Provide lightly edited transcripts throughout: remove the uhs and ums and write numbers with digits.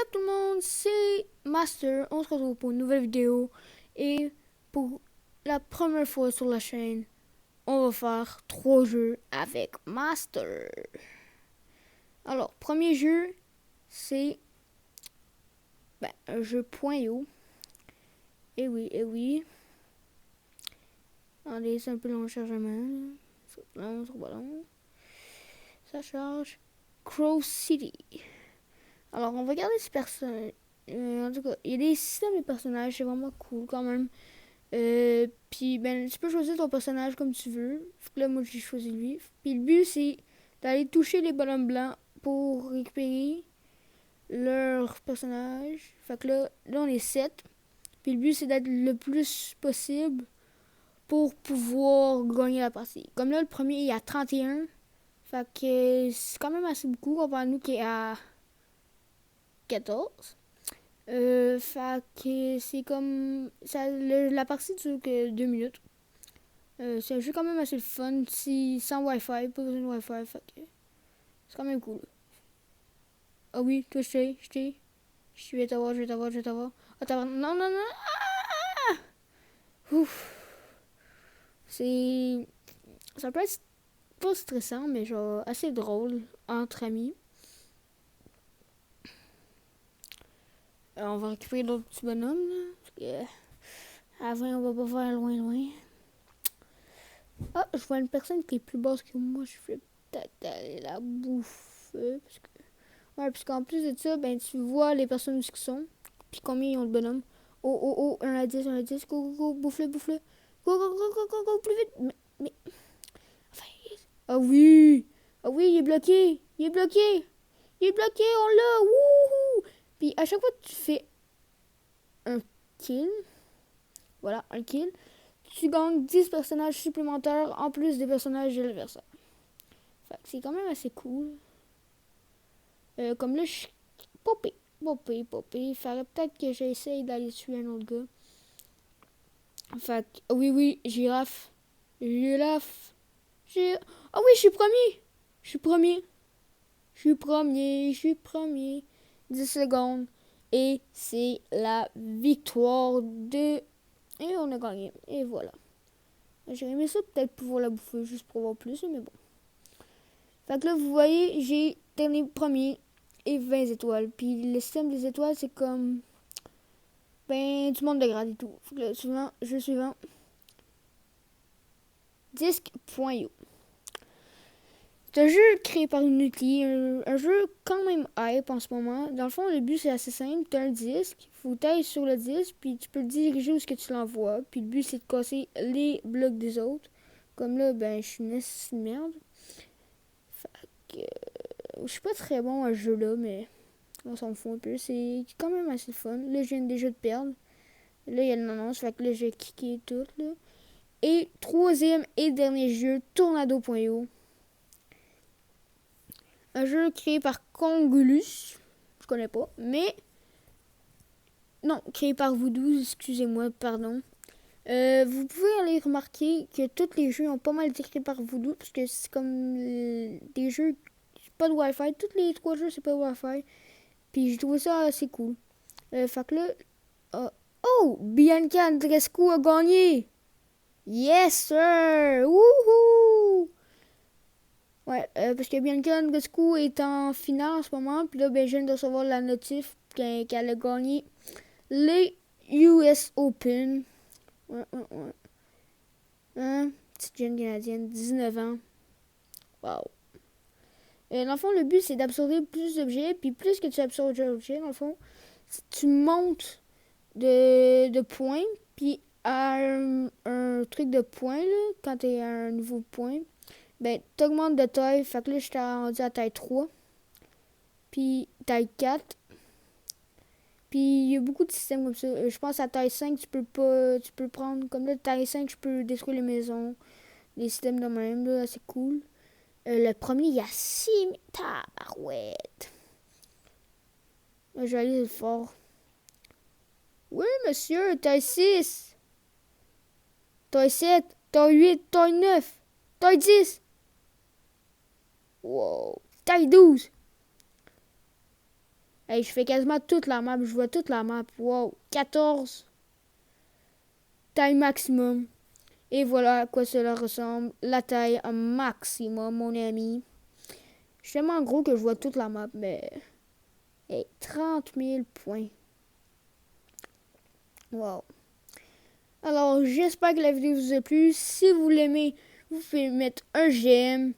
Yo tout le monde, c'est Master. On se retrouve pour une nouvelle vidéo. Et pour la première fois sur la chaîne, on va faire 3 jeux avec Master. Alors, premier jeu, c'est un jeu .io. Et oui, et oui. Attendez, c'est un peu long le chargement. C'est long, c'est pas long. Ça charge. Crow City. Alors, on va regarder ce personnage. En tout cas, il y a des systèmes de personnages, c'est vraiment cool quand même. Puis, tu peux choisir ton personnage comme tu veux. Fait que là, moi, j'ai choisi lui. Puis, le but, c'est d'aller toucher les bonhommes blancs pour récupérer leur personnage. Fait que là on est 7. Puis, le but, c'est d'être le plus possible pour pouvoir gagner la partie. Comme là, le premier, il est à 31. Fait que c'est quand même assez beaucoup comparé à nous qui est à 14. Fait que c'est comme. La partie dure que 2 minutes. C'est un jeu quand même assez le fun. Sans Wi-Fi, pas besoin de Wi-Fi. Fait que c'est quand même cool. Ah oui, toi je t'ai. Je vais t'avoir, je vais t'avoir, je vais t'avoir. Ah, t'avoir. Non, non, non. Ah! Ouf. C'est. Ça peut être pas stressant, mais genre assez drôle entre amis. On va récupérer d'autres petits bonhommes. Là, parce que avant, on va pas faire loin, loin. Ah, je vois une personne qui est plus basse que moi. Je vais peut-être aller la bouffer. Parce qu'en plus de ça, tu vois les personnes où ils sont. Puis combien ils ont de bonhommes. Oh, oh, oh, 1 à 10, 1 à 10. Go, go, go, bouffe-le, bouffe-le. Go, go, go, go, go, go, plus vite. Mais. Enfin. Ah oui. Ah oui, il est bloqué. Il est bloqué. Il est bloqué, on l'a. Wouhou. Puis à chaque fois que tu fais un kill. Voilà, un kill. Tu gagnes 10 personnages supplémentaires en plus des personnages de l'adversaire. C'est quand même assez cool. Comme là, je suis popé. Il faudrait peut-être que j'essaye d'aller tuer un autre gars. Oui, oui, girafe. Girafe. Ah oui, je suis premier. Je suis premier. Je suis premier. 10 secondes. Et c'est la victoire de... Et on a gagné. Et voilà. J'aurais aimé ça peut-être pouvoir la bouffer juste pour voir plus, mais bon. Fait que là, vous voyez, j'ai terminé premier et 20 étoiles. Puis le système des étoiles, c'est comme... tu montes de grade et tout. Fait que là, jeu suivant. Disc.io. C'est un jeu créé par Unity, un jeu quand même hype en ce moment. Dans le fond, le but c'est assez simple. Tu as un disque, faut t'aller sur le disque, puis tu peux le diriger où est-ce que tu l'envoies. Puis le but c'est de casser les blocs des autres. Comme là, je suis une merde. Fait que je suis pas très bon à ce jeu-là, mais on s'en fout un peu. C'est quand même assez fun. Là, je viens déjà de perdre. Là, il y a l'annonce, fait que là, j'ai kické tout, là. Et troisième et dernier jeu, Tornado.io. Un jeu créé par Congulus. Je connais pas, mais... Non, créé par Voodoo, excusez-moi, pardon. Vous pouvez aller remarquer que tous les jeux ont pas mal été créés par Voodoo, parce que c'est comme des jeux pas de Wi-Fi. Tous les 3 jeux, c'est pas de Wi-Fi. Puis j'ai trouvé ça assez cool. Fait que là... oh! Bianca Andreescu a gagné! Yes, sir! Wouhou! Ouais, parce que Bianca Andreescu est en finale en ce moment. Puis là, je viens de recevoir la notif qu'elle a gagné les US Open. Ouais. Petite jeune canadienne, 19 ans. Wow. Dans le fond, le but, c'est d'absorber plus d'objets. Puis plus que tu absorbes d'objets, dans le fond, tu montes de points. Puis à un truc de points, là, quand tu es à un nouveau point, t'augmentes de taille. Fait que là, je t'ai rendu à taille 3. Puis taille 4. Puis il y a beaucoup de systèmes comme ça. Je pense à taille 5, tu peux prendre comme là, taille 5, je peux détruire les maisons. Les systèmes de même, là, c'est cool. Le premier, il y a 6 tabarouettes. Là, je vais aller fort. Oui, monsieur, taille 6. Taille 7, taille 8, taille 9, taille 10. Wow, taille 12. Hey, je fais quasiment toute la map. Je vois toute la map. Wow. 14. Taille maximum. Et voilà à quoi cela ressemble. La taille maximum, mon ami. Je suis tellement gros que je vois toute la map. Mais... Hey, 30 000 points. Wow. Alors, j'espère que la vidéo vous a plu. Si vous l'aimez, vous pouvez mettre un j'aime.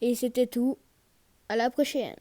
Et c'était tout. À la prochaine.